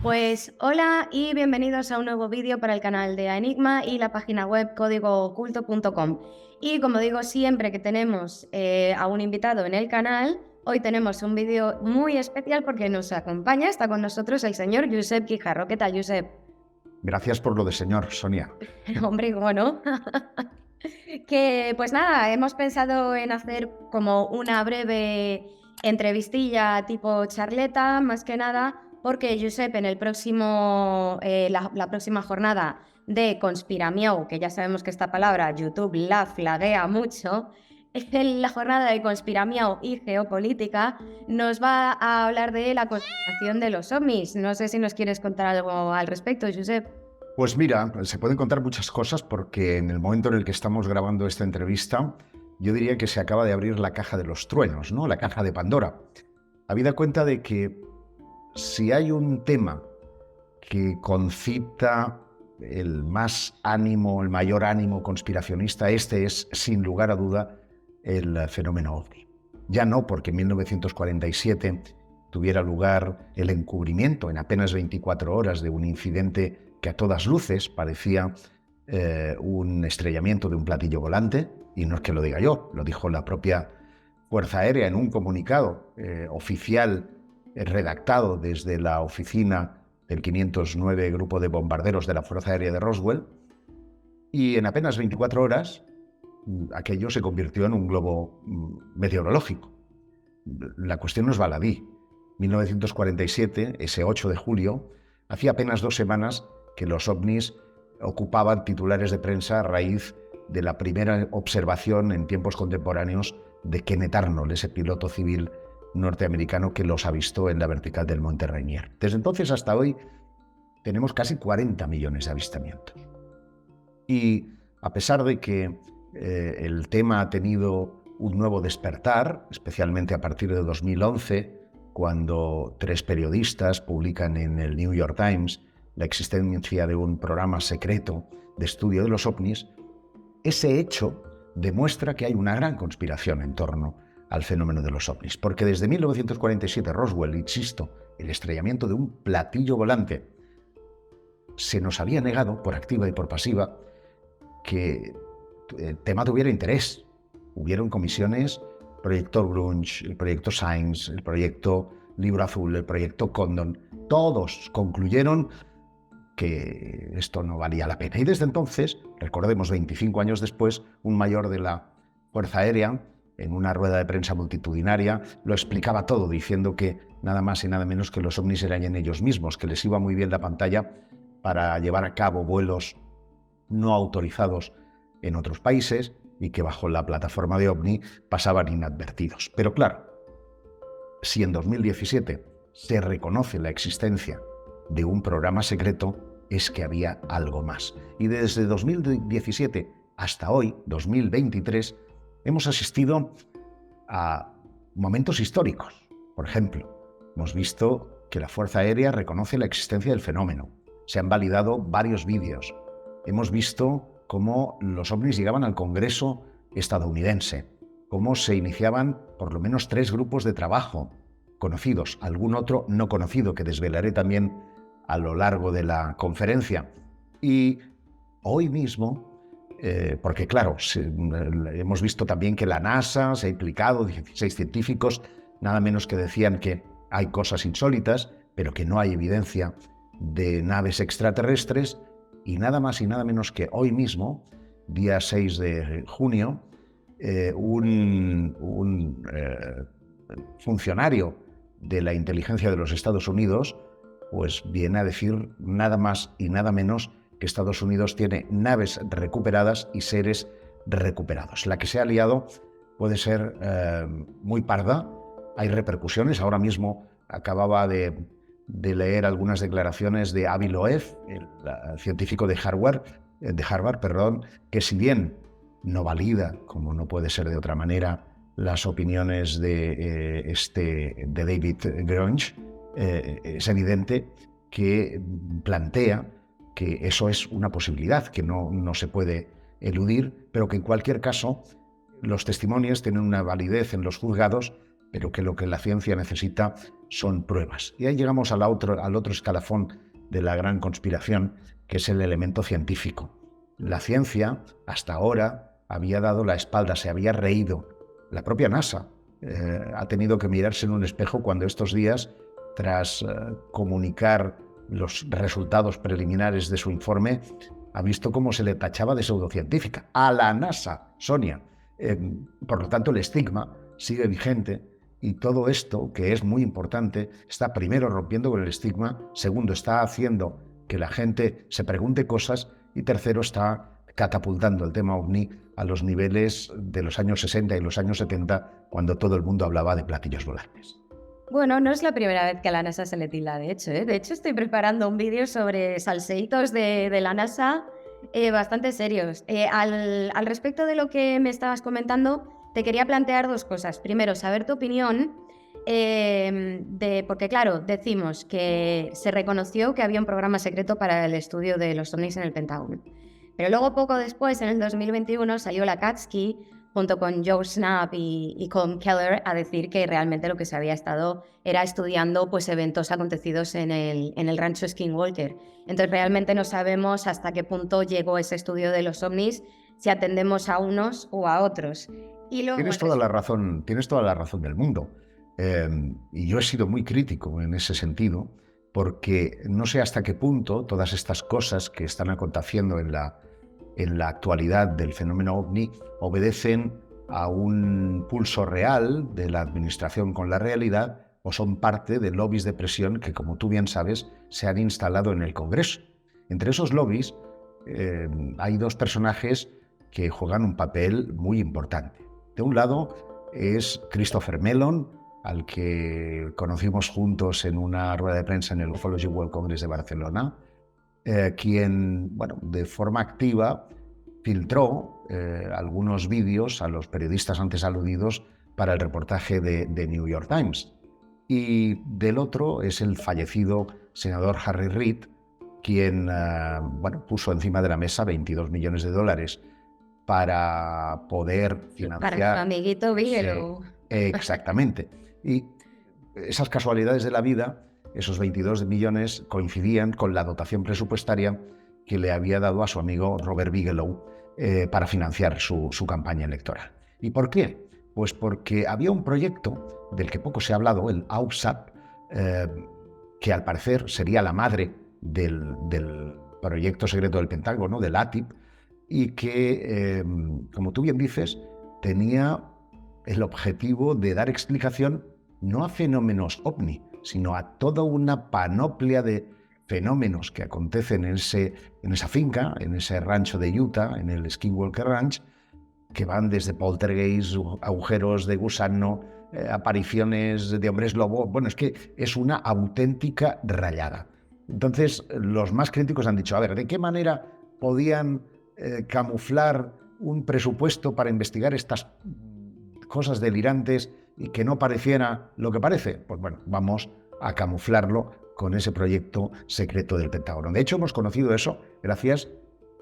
Pues hola y bienvenidos a un nuevo vídeo para el canal de Enigma y la página web códigooculto.com. Y como digo siempre que tenemos a un invitado en el canal, hoy tenemos un vídeo muy especial porque nos acompaña, está con nosotros el señor Josep Guijarro. ¿Qué tal, Josep? Gracias por lo de señor, Sonia. Hombre, bueno. Que pues nada, hemos pensado en hacer como una breve entrevistilla tipo charleta, más que nada, porque Josep en el próximo, la próxima jornada de Conspiramiau, que ya sabemos que esta palabra YouTube la flaguea mucho, en la jornada de Conspiramiau y Geopolítica nos va a hablar de la conspiración de los ovnis. No sé si nos quieres contar algo al respecto, Josep. Pues mira, se pueden contar muchas cosas porque en el momento en el que estamos grabando esta entrevista, yo diría que se acaba de abrir la caja de los truenos, ¿no? La caja de Pandora. Habida cuenta de que si hay un tema que concita el mayor ánimo conspiracionista, este es, sin lugar a duda, el fenómeno OVNI. Ya no porque en 1947 tuviera lugar el encubrimiento en apenas 24 horas de un incidente que a todas luces parecía un estrellamiento de un platillo volante, y no es que lo diga yo, lo dijo la propia Fuerza Aérea en un comunicado oficial redactado desde la oficina del 509 Grupo de Bombarderos de la Fuerza Aérea de Roswell, y en apenas 24 horas aquello se convirtió en un globo meteorológico. La cuestión no es baladí. 1947, ese 8 de julio, hacía apenas 2 semanas que los ovnis ocupaban titulares de prensa a raíz de la primera observación en tiempos contemporáneos de Kenneth Arnold, ese piloto civil norteamericano que los avistó en la vertical del Monte Rainier. Desde entonces hasta hoy tenemos casi 40 millones de avistamientos. Y a pesar de que el tema ha tenido un nuevo despertar, especialmente a partir de 2011, cuando 3 periodistas publican en el New York Times la existencia de un programa secreto de estudio de los ovnis, ese hecho demuestra que hay una gran conspiración en torno al fenómeno de los ovnis, porque desde 1947 Roswell, insisto, el estrellamiento de un platillo volante, se nos había negado por activa y por pasiva que el tema tuviera interés. Hubieron comisiones, proyecto Grunge, el proyecto Science, el proyecto Libro Azul, el proyecto Condon, todos concluyeron que esto no valía la pena. Y desde entonces, recordemos 25 años después, un mayor de la Fuerza Aérea, en una rueda de prensa multitudinaria, lo explicaba todo, diciendo que nada más y nada menos que los ovnis eran en ellos mismos, que les iba muy bien la pantalla para llevar a cabo vuelos no autorizados en otros países y que bajo la plataforma de OVNI pasaban inadvertidos. Pero claro, si en 2017 se reconoce la existencia de un programa secreto, es que había algo más. Y desde 2017 hasta hoy, 2023, hemos asistido a momentos históricos. Por ejemplo, hemos visto que la Fuerza Aérea reconoce la existencia del fenómeno. Se han validado varios vídeos. Hemos visto cómo los ovnis llegaban al Congreso estadounidense, cómo se iniciaban por lo menos 3 grupos de trabajo conocidos, algún otro no conocido que desvelaré también a lo largo de la conferencia. Y hoy mismo, porque claro, hemos visto también que la NASA se ha implicado, 16 científicos, nada menos que decían que hay cosas insólitas, pero que no hay evidencia de naves extraterrestres, y nada más y nada menos que hoy mismo, día 6 de junio, un funcionario de la inteligencia de los Estados Unidos pues viene a decir nada más y nada menos que Estados Unidos tiene naves recuperadas y seres recuperados. La que se ha liado puede ser muy parda, hay repercusiones. Ahora mismo acababa de leer algunas declaraciones de Avi Loeb, el científico de Harvard, que si bien no valida, como no puede ser de otra manera, las opiniones de David Grunge, es evidente que plantea que eso es una posibilidad, que no se puede eludir, pero que en cualquier caso los testimonios tienen una validez en los juzgados pero que lo que la ciencia necesita son pruebas. Y ahí llegamos al otro escalafón de la gran conspiración, que es el elemento científico. La ciencia, hasta ahora, había dado la espalda, se había reído. La propia NASA ha tenido que mirarse en un espejo cuando estos días, tras comunicar los resultados preliminares de su informe, ha visto cómo se le tachaba de pseudocientífica. A la NASA, Sonia. Por lo tanto, el estigma sigue vigente y todo esto, que es muy importante, está primero rompiendo con el estigma, segundo, está haciendo que la gente se pregunte cosas y tercero, está catapultando el tema OVNI a los niveles de los años 60 y los años 70, cuando todo el mundo hablaba de platillos volantes. Bueno, no es la primera vez que a la NASA se le tilda, de hecho. De hecho, estoy preparando un vídeo sobre salseitos de la NASA bastante serios. Al respecto de lo que me estabas comentando, te quería plantear dos cosas. Primero, saber tu opinión, porque claro, decimos que se reconoció que había un programa secreto para el estudio de los ovnis en el Pentágono. Pero luego, poco después, en el 2021, salió la Katsky junto con Joe Snap y Colm Keller, a decir que realmente lo que se había estado era estudiando pues, eventos acontecidos en el rancho Skinwalker. Entonces realmente no sabemos hasta qué punto llegó ese estudio de los ovnis, si atendemos a unos o a otros. Y luego, tienes toda la razón del mundo. Y yo he sido muy crítico en ese sentido, porque no sé hasta qué punto todas estas cosas que están aconteciendo en la actualidad del fenómeno OVNI obedecen a un pulso real de la administración con la realidad o son parte de lobbies de presión que, como tú bien sabes, se han instalado en el Congreso. Entre esos lobbies hay dos personajes que juegan un papel muy importante. De un lado es Christopher Mellon, al que conocimos juntos en una rueda de prensa en el Ufology World Congress de Barcelona, quien, bueno, de forma activa filtró algunos vídeos a los periodistas antes aludidos para el reportaje de New York Times. Y del otro es el fallecido senador Harry Reid, quien puso encima de la mesa $22 millones para poder financiar... Para su amiguito Bigelow. Exactamente. Y esas casualidades de la vida, esos 22 millones coincidían con la dotación presupuestaria que le había dado a su amigo Robert Bigelow para financiar su campaña electoral. ¿Y por qué? Pues porque había un proyecto del que poco se ha hablado, el AUSAP, que al parecer sería la madre del proyecto secreto del Pentágono, del ATIP, y que, como tú bien dices, tenía el objetivo de dar explicación no a fenómenos OVNI, sino a toda una panoplia de fenómenos que acontecen en esa finca, en ese rancho de Utah, en el Skinwalker Ranch, que van desde poltergeists, agujeros de gusano, apariciones de hombres lobo. Bueno, es que es una auténtica rayada. Entonces, los más críticos han dicho, a ver, ¿de qué manera podían camuflar un presupuesto para investigar estas cosas delirantes y que no pareciera lo que parece? Pues bueno, vamos a camuflarlo con ese proyecto secreto del Pentágono. De hecho, hemos conocido eso gracias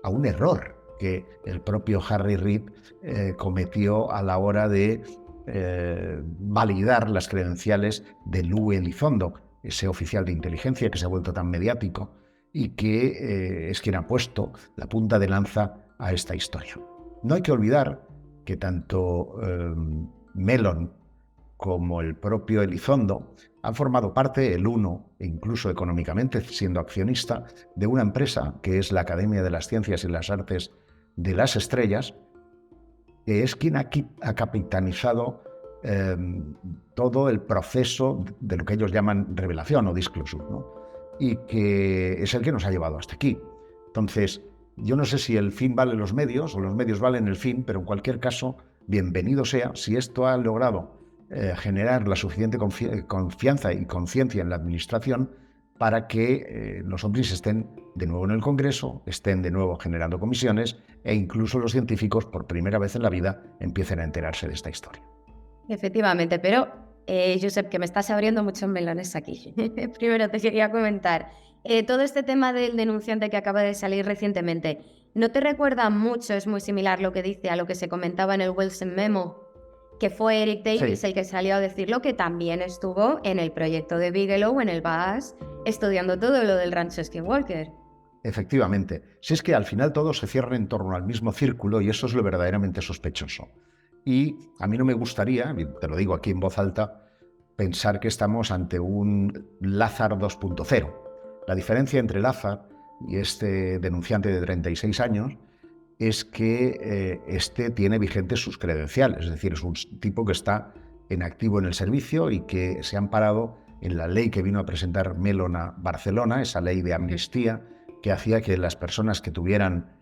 a un error que el propio Harry Reid cometió a la hora de validar las credenciales de Lou Elizondo, ese oficial de inteligencia que se ha vuelto tan mediático y que es quien ha puesto la punta de lanza a esta historia. No hay que olvidar que tanto Mellon como el propio Elizondo han formado parte, el uno, e incluso económicamente, siendo accionista, de una empresa que es la Academia de las Ciencias y las Artes de las Estrellas, que es quien ha capitanizado todo el proceso de lo que ellos llaman revelación o disclosure, ¿no? Y que es el que nos ha llevado hasta aquí. Entonces, yo no sé si el fin vale los medios o los medios valen el fin, pero en cualquier caso, bienvenido sea si esto ha logrado generar la suficiente confianza y conciencia en la administración para que los ovnis estén de nuevo en el Congreso, estén de nuevo generando comisiones e incluso los científicos, por primera vez en la vida, empiecen a enterarse de esta historia. Efectivamente, pero Josep, que me estás abriendo muchos melones aquí. Primero te quería comentar, todo este tema del denunciante que acaba de salir recientemente, ¿no te recuerda mucho, es muy similar lo que dice a lo que se comentaba en el Wilson Memo? que fue Eric Davis Sí, el que salió a decirlo, que también estuvo en el proyecto de Bigelow, en el BAAS, estudiando todo lo del rancho Skinwalker. efectivamente. Si es que al final todo se cierra en torno al mismo círculo y eso es lo verdaderamente sospechoso. Y a mí no me gustaría, y te lo digo aquí en voz alta, pensar que estamos ante un Lázaro 2.0. La diferencia entre Lázaro y este denunciante de 36 años es que este tiene vigentes sus credenciales, es decir, es un tipo que está en activo en el servicio y que se ha amparado en la ley que vino a presentar Melon a Barcelona, esa ley de amnistía que hacía que las personas que tuvieran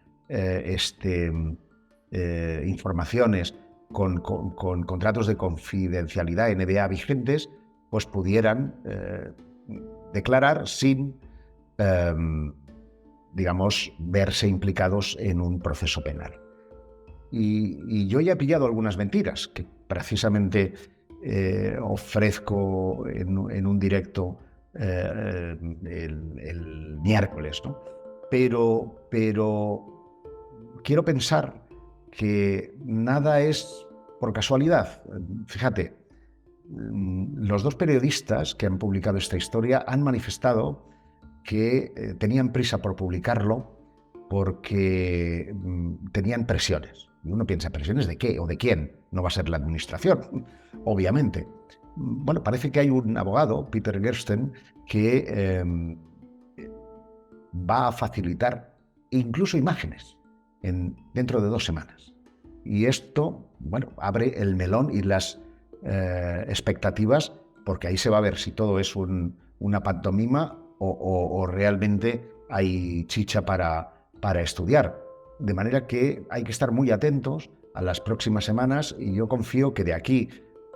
informaciones con contratos de confidencialidad NDA vigentes, pues pudieran declarar sin digamos, verse implicados en un proceso penal. Y yo ya he pillado algunas mentiras que precisamente ofrezco en un directo el miércoles, ¿no? Pero quiero pensar que nada es por casualidad. Fíjate, los dos periodistas que han publicado esta historia han manifestado que tenían prisa por publicarlo porque tenían presiones. Y uno piensa, ¿presiones de qué o de quién? No va a ser la administración, obviamente. Bueno, parece que hay un abogado, Peter Gersten, que va a facilitar incluso imágenes dentro de 2 semanas. Y esto, bueno, abre el melón y las expectativas, porque ahí se va a ver si todo es una pantomima o realmente hay chicha para estudiar. De manera que hay que estar muy atentos a las próximas semanas y yo confío que de aquí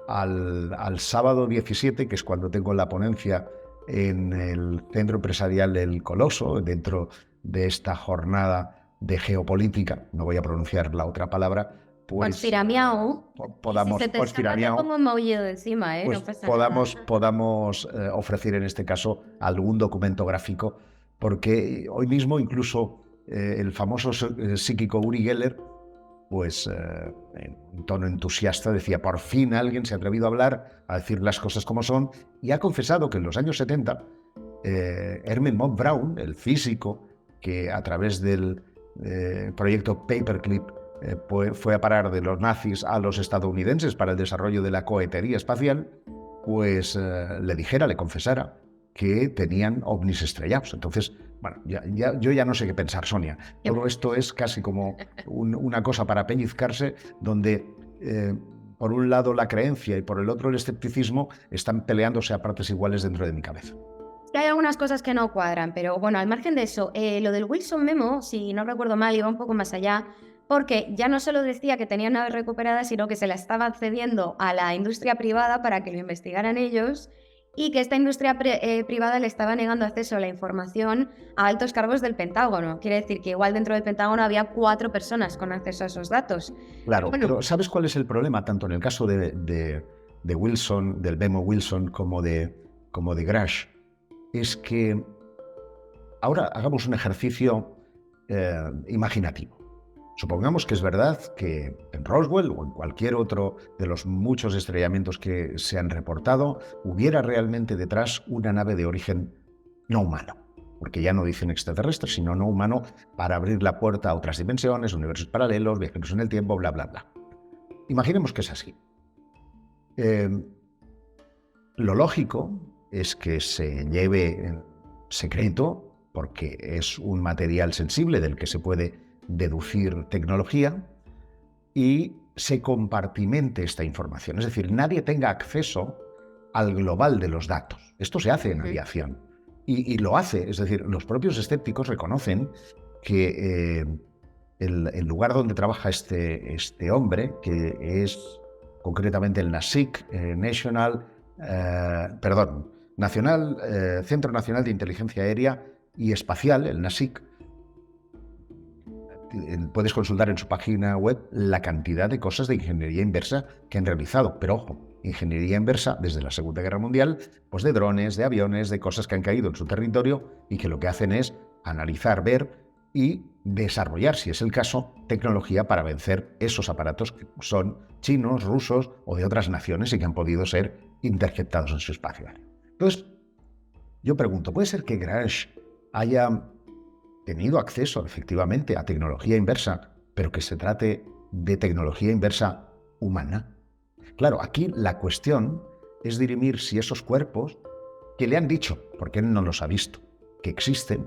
al sábado 17, que es cuando tengo la ponencia en el Centro Empresarial del Coloso, dentro de esta jornada de geopolítica, no voy a pronunciar la otra palabra, pues Conspiramiao. Y si se podamos, te escapa, te pongo un maullido encima, ¿eh? pues No pasa nada. podamos ofrecer en este caso algún documento gráfico, porque hoy mismo incluso el famoso psíquico Uri Geller, pues en un tono entusiasta decía, por fin alguien se ha atrevido a hablar, a decir las cosas como son, y ha confesado que en los años 70 Hermann von Braun, el físico que a través del proyecto Paperclip fue a parar de los nazis a los estadounidenses para el desarrollo de la cohetería espacial, pues le confesara que tenían ovnis estrellados. Entonces, bueno, yo ya no sé qué pensar, Sonia. Todo esto es casi como una cosa para pellizcarse, donde por un lado la creencia y por el otro el escepticismo están peleándose a partes iguales dentro de mi cabeza. Hay algunas cosas que no cuadran, pero bueno, al margen de eso, lo del Wilson Memo, si no recuerdo mal, iba un poco más allá, porque ya no solo decía que tenía naves recuperadas, sino que se la estaba cediendo a la industria privada para que lo investigaran ellos y que esta industria privada le estaba negando acceso a la información a altos cargos del Pentágono. Quiere decir que igual dentro del Pentágono había 4 personas con acceso a esos datos. Claro, Bueno, pero ¿sabes cuál es el problema? Tanto en el caso de Wilson, del Memo Wilson, como de Grash, es que ahora hagamos un ejercicio imaginativo. Supongamos que es verdad que en Roswell o en cualquier otro de los muchos estrellamientos que se han reportado hubiera realmente detrás una nave de origen no humano, porque ya no dicen extraterrestre, sino no humano, para abrir la puerta a otras dimensiones, universos paralelos, viajeros en el tiempo, bla, bla, bla. Imaginemos que es así. Lo lógico es que se lleve en secreto, porque es un material sensible del que se puede deducir tecnología, y se compartimente esta información. Es decir, nadie tenga acceso al global de los datos. Esto se hace en aviación. Y lo hace, es decir, los propios escépticos reconocen que el lugar donde trabaja este hombre, que es concretamente el NASIC, Centro Nacional de Inteligencia Aérea y Espacial, el NASIC, puedes consultar en su página web la cantidad de cosas de ingeniería inversa que han realizado. Pero ojo, ingeniería inversa desde la Segunda Guerra Mundial, pues de drones, de aviones, de cosas que han caído en su territorio y que lo que hacen es analizar, ver y desarrollar, si es el caso, tecnología para vencer esos aparatos que son chinos, rusos o de otras naciones y que han podido ser interceptados en su espacio aéreo. Entonces, yo pregunto, ¿puede ser que Grange haya tenido acceso efectivamente a tecnología inversa, pero que se trate de tecnología inversa humana? Claro, aquí la cuestión es dirimir si esos cuerpos que le han dicho, porque él no los ha visto, que existen,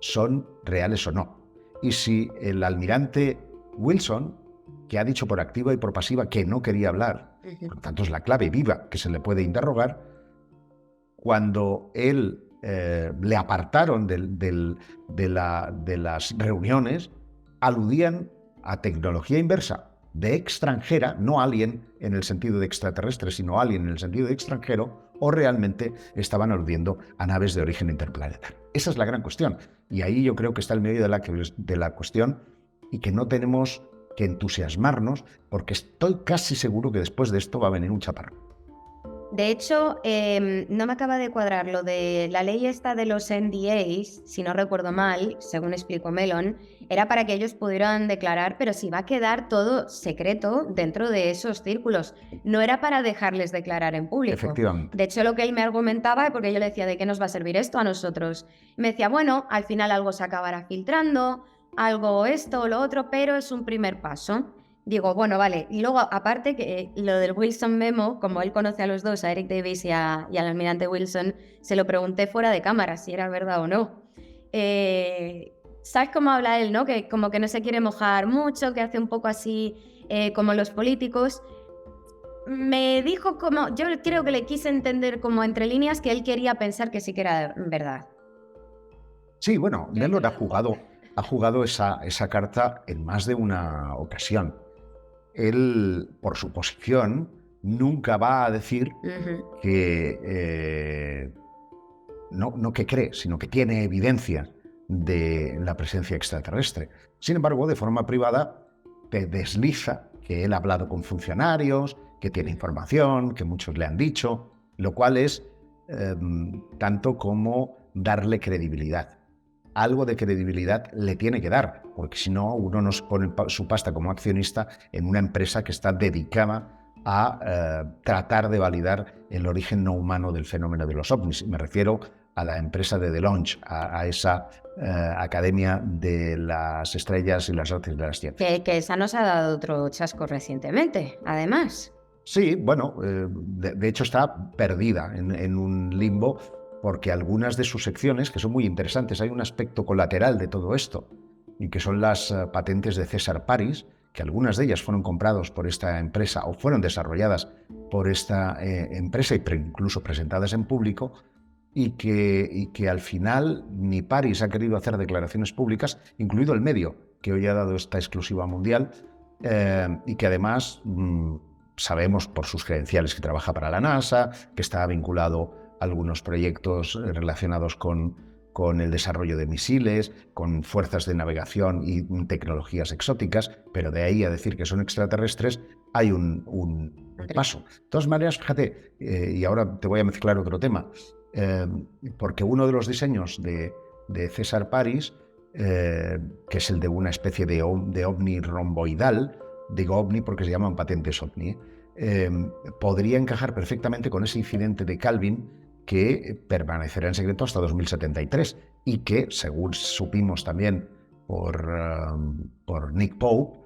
son reales o no. Y si el almirante Wilson, que ha dicho por activa y por pasiva que no quería hablar, por lo tanto es la clave viva que se le puede interrogar, cuando él le apartaron de las reuniones, aludían a tecnología inversa de extranjera, no alien en el sentido de extraterrestre, sino alien en el sentido de extranjero, o realmente estaban aludiendo a naves de origen interplanetario. Esa es la gran cuestión. Y ahí yo creo que está el medio de la cuestión y que no tenemos que entusiasmarnos porque estoy casi seguro que después de esto va a venir un chaparrón. De hecho, no me acaba de cuadrar lo de la ley esta de los NDAs, si no recuerdo mal, según explicó Melon, era para que ellos pudieran declarar, pero si va a quedar todo secreto dentro de esos círculos. No era para dejarles declarar en público. Efectivamente. De hecho, lo que él me argumentaba, porque yo le decía, ¿de qué nos va a servir esto a nosotros? Me decía, bueno, al final algo se acabará filtrando, algo esto o lo otro, pero es un primer paso. Digo, bueno, vale. Y luego, aparte, que lo del Wilson Memo, como él conoce a los dos, a Eric Davis y al almirante Wilson, se lo pregunté fuera de cámara si era verdad o no. ¿Sabes cómo habla él, no? Que como que no se quiere mojar mucho, que hace un poco así como los políticos. Me dijo como, yo creo que le quise entender como entre líneas que él quería pensar que sí que era verdad. Sí, bueno, Mellor ha jugado esa carta en más de una ocasión. Él, por su posición, nunca va a decir que no que cree, sino que tiene evidencia de la presencia extraterrestre. Sin embargo, de forma privada, te desliza que él ha hablado con funcionarios, que tiene información, que muchos le han dicho, lo cual es tanto como darle credibilidad. Algo de credibilidad le tiene que dar, porque si no, uno no se pone su pasta como accionista en una empresa que está dedicada a tratar de validar el origen no humano del fenómeno de los ovnis. Me refiero a la empresa de The Launch, a esa Academia de las Estrellas y las Artes de las Ciencias. Que esa nos ha dado otro chasco recientemente, además. Sí, bueno, de hecho está perdida en un limbo porque algunas de sus secciones, que son muy interesantes, hay un aspecto colateral de todo esto, y que son las patentes de César Paris, que algunas de ellas fueron compradas por esta empresa o fueron desarrolladas por esta empresa e incluso presentadas en público, y que al final ni Paris ha querido hacer declaraciones públicas, incluido el medio que hoy ha dado esta exclusiva mundial, y que además sabemos por sus credenciales que trabaja para la NASA, que está vinculado a algunos proyectos relacionados con el desarrollo de misiles, con fuerzas de navegación y tecnologías exóticas, pero de ahí a decir que son extraterrestres hay un paso. De todas maneras, fíjate, y ahora te voy a mezclar otro tema, porque uno de los diseños de César Paris, que es el de una especie de ovni romboidal, digo ovni porque se llaman patentes ovni, podría encajar perfectamente con ese incidente de Calvin que permanecerá en secreto hasta 2073 y que, según supimos también por Nick Pope,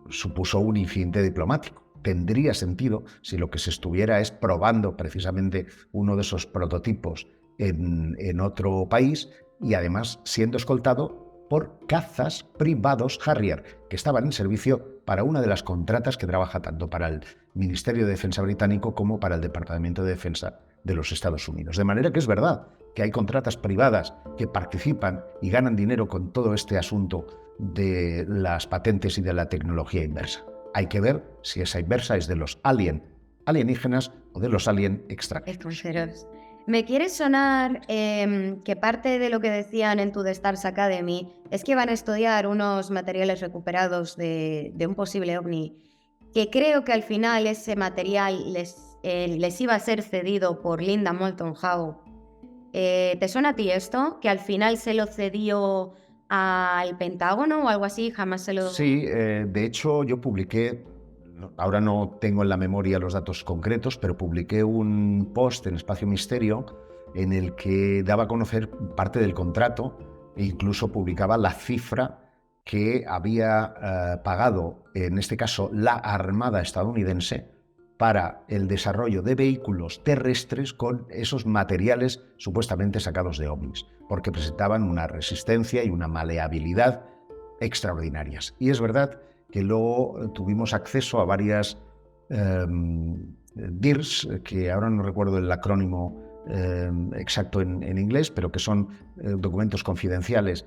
supuso un incidente diplomático. Tendría sentido si lo que se estuviera es probando precisamente uno de esos prototipos en otro país y además siendo escoltado por cazas privados Harrier, que estaban en servicio para una de las contratas que trabaja tanto para el Ministerio de Defensa británico como para el Departamento de Defensa de los Estados Unidos. De manera que es verdad que hay contratas privadas que participan y ganan dinero con todo este asunto de las patentes y de la tecnología inversa. Hay que ver si esa inversa es de los alienígenas o de los extranjeros. Me quiere sonar que parte de lo que decían en tu The Stars Academy es que van a estudiar unos materiales recuperados de un posible ovni, que creo que al final ese material les iba a ser cedido por Linda Moulton Howe ¿Te suena a ti esto? Que al final se lo cedió al Pentágono o algo así, jamás se lo... Sí, de hecho yo publiqué, ahora no tengo en la memoria los datos concretos, pero publiqué un post en Espacio Misterio en el que daba a conocer parte del contrato e incluso publicaba la cifra que había pagado, en este caso, la Armada estadounidense para el desarrollo de vehículos terrestres con esos materiales supuestamente sacados de ovnis, porque presentaban una resistencia y una maleabilidad extraordinarias. Y es verdad que luego tuvimos acceso a varias DIRs, que ahora no recuerdo el acrónimo exacto en inglés, pero que son documentos confidenciales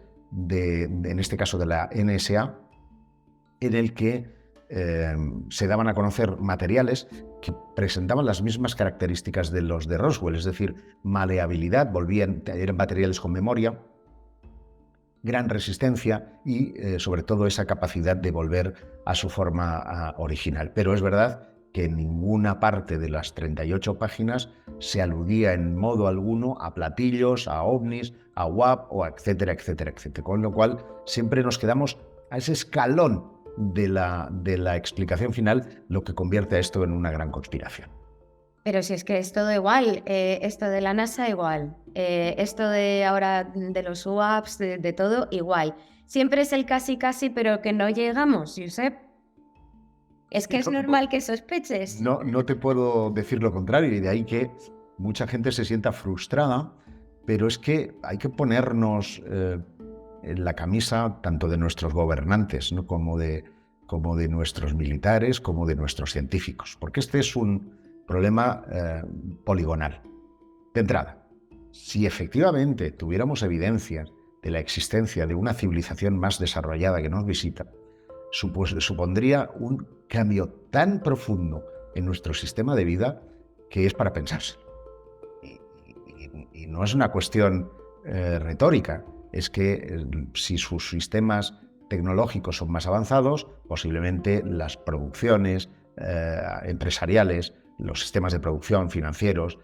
en este caso de la NSA, en el que se daban a conocer materiales que presentaban las mismas características de los de Roswell, es decir, maleabilidad, eran materiales con memoria, gran resistencia y sobre todo esa capacidad de volver a su forma original. Pero es verdad que en ninguna parte de las 38 páginas se aludía en modo alguno a platillos, a ovnis, a UAP o etcétera, etcétera, etcétera. Con lo cual siempre nos quedamos a ese escalón de la explicación final, lo que convierte a esto en una gran conspiración. Pero si es que es todo igual, esto de la NASA igual, esto de ahora de los UAPs, de todo igual. Siempre es el casi casi, pero que no llegamos, Josep. Es que es normal que sospeches. No te puedo decir lo contrario, y de ahí que mucha gente se sienta frustrada, pero es que hay que ponernos en la camisa tanto de nuestros gobernantes, ¿no? como de nuestros militares, como de nuestros científicos, porque este es un problema poligonal. De entrada, si efectivamente tuviéramos evidencias de la existencia de una civilización más desarrollada que nos visita, supondría un cambio tan profundo en nuestro sistema de vida que es para pensarse. Y no es una cuestión retórica, es que si sus sistemas tecnológicos son más avanzados, posiblemente las producciones empresariales, los sistemas de producción financieros,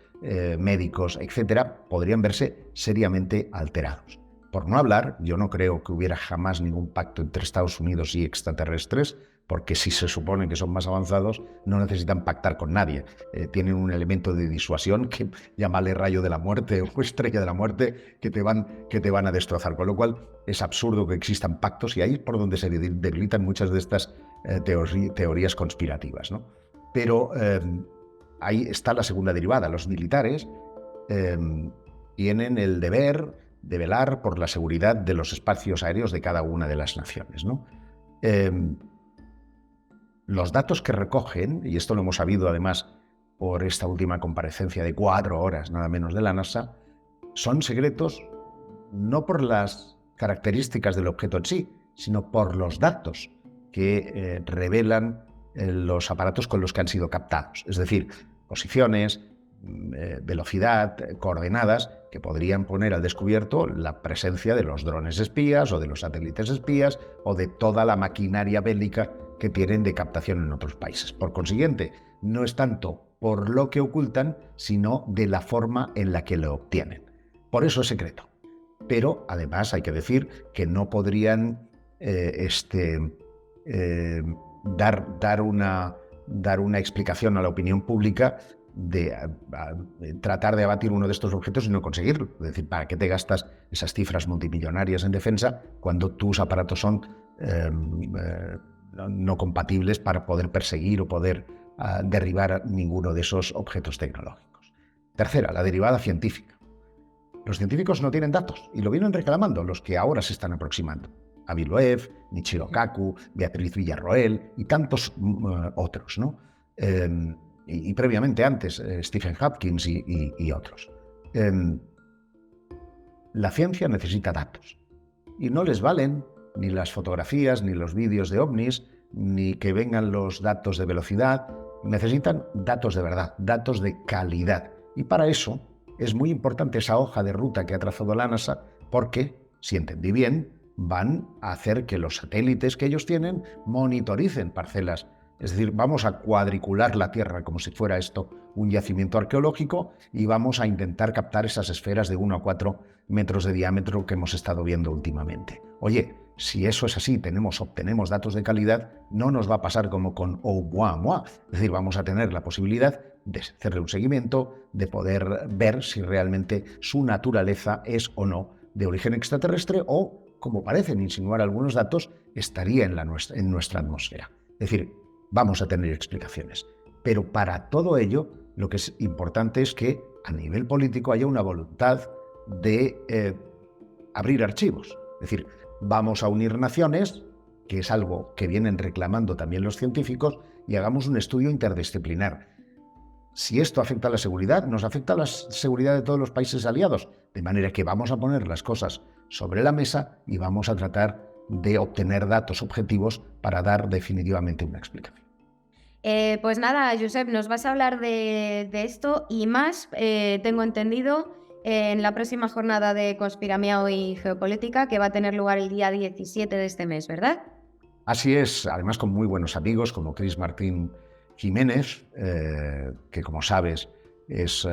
médicos, etcétera, podrían verse seriamente alterados. Por no hablar, yo no creo que hubiera jamás ningún pacto entre Estados Unidos y extraterrestres, porque si se supone que son más avanzados, no necesitan pactar con nadie. Tienen un elemento de disuasión que llámale rayo de la muerte o estrella de la muerte que te van a destrozar. Con lo cual es absurdo que existan pactos y ahí es por donde se debilitan muchas de estas teorías conspirativas, ¿no? Pero ahí está la segunda derivada. Los militares tienen el deber de velar por la seguridad de los espacios aéreos de cada una de las naciones, ¿no? Los datos que recogen, y esto lo hemos sabido además por esta última comparecencia de 4 horas nada menos de la NASA, son secretos no por las características del objeto en sí, sino por los datos que revelan los aparatos con los que han sido captados. Es decir, posiciones, velocidad, coordenadas que podrían poner al descubierto la presencia de los drones espías o de los satélites espías o de toda la maquinaria bélica que tienen de captación en otros países. Por consiguiente, no es tanto por lo que ocultan, sino de la forma en la que lo obtienen. Por eso es secreto. Pero además hay que decir que no podrían dar una explicación a la opinión pública de tratar de abatir uno de estos objetos y no conseguirlo. Es decir, ¿para qué te gastas esas cifras multimillonarias en defensa cuando tus aparatos son no compatibles para poder perseguir o poder derribar ninguno de esos objetos tecnológicos? Tercera, la derivada científica. Los científicos no tienen datos y lo vienen reclamando los que ahora se están aproximando. Avi Loeb, Michio Kaku, Beatriz Villarroel y tantos otros, ¿no? Y previamente antes, Stephen Hopkins y otros. La ciencia necesita datos y no les valen ni las fotografías, ni los vídeos de ovnis, ni que vengan los datos de velocidad. Necesitan datos de verdad, datos de calidad. Y para eso es muy importante esa hoja de ruta que ha trazado la NASA, porque, si entendí bien, van a hacer que los satélites que ellos tienen monitoricen parcelas Es decir, vamos a cuadricular la Tierra como si fuera esto un yacimiento arqueológico y vamos a intentar captar esas esferas de 1 a 4 metros de diámetro que hemos estado viendo últimamente. Oye, si eso es así, obtenemos datos de calidad, no nos va a pasar como con Oumuamua. Es decir, vamos a tener la posibilidad de hacerle un seguimiento, de poder ver si realmente su naturaleza es o no de origen extraterrestre o, como parecen insinuar algunos datos, estaría en nuestra atmósfera. Es decir, vamos a tener explicaciones. Pero para todo ello, lo que es importante es que a nivel político haya una voluntad de abrir archivos. Es decir, vamos a unir naciones, que es algo que vienen reclamando también los científicos, y hagamos un estudio interdisciplinar. Si esto afecta a la seguridad, nos afecta a la seguridad de todos los países aliados, de manera que vamos a poner las cosas sobre la mesa y vamos a tratar de obtener datos objetivos para dar definitivamente una explicación. Pues nada, Josep, nos vas a hablar de esto y más, tengo entendido, en la próxima jornada de Conspiramiao y Geopolítica, que va a tener lugar el día 17 de este mes, ¿verdad? Así es, además con muy buenos amigos como Cris Martín Jiménez, que como sabes es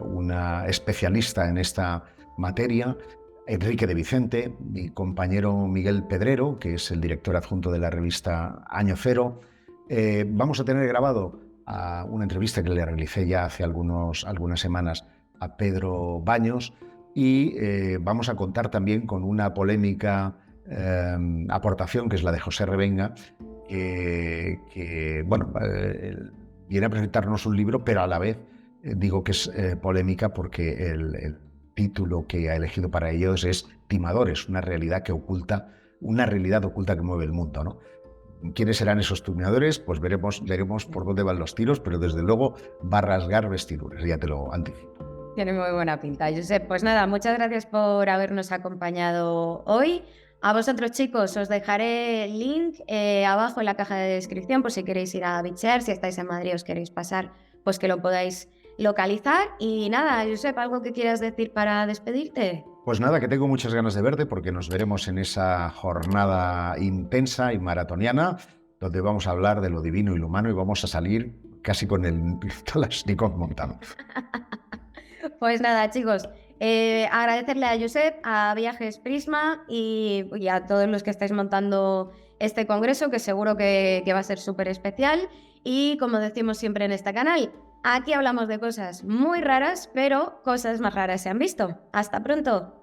una especialista en esta materia, Enrique de Vicente, mi compañero Miguel Pedrero, que es el director adjunto de la revista Año Cero. Vamos a tener grabado una entrevista que le realicé ya hace algunas semanas a Pedro Baños y vamos a contar también con una polémica aportación que es la de José Revenga, que viene a presentarnos un libro, pero a la vez digo que es polémica porque el título que ha elegido para ellos es Timadores, una realidad oculta que mueve el mundo, ¿no? ¿Quiénes serán esos timadores? Pues veremos por dónde van los tiros, pero desde luego va a rasgar vestiduras, ya te lo anticipo. Tiene muy buena pinta, Josep. Pues nada, muchas gracias por habernos acompañado hoy. A vosotros, chicos, os dejaré el link abajo en la caja de descripción por si queréis ir a bichear, si estáis en Madrid os queréis pasar, pues que lo podáis localizar. Y nada, Josep, ¿algo que quieras decir para despedirte? Pues nada, que tengo muchas ganas de verte porque nos veremos en esa jornada intensa y maratoniana donde vamos a hablar de lo divino y lo humano y vamos a salir casi con el Kalashnikov montado. Pues nada, chicos, agradecerle a Josep, a Viajes Prisma y a todos los que estáis montando este congreso, que seguro que va a ser súper especial. Y como decimos siempre en este canal, aquí hablamos de cosas muy raras, pero cosas más raras se han visto. ¡Hasta pronto!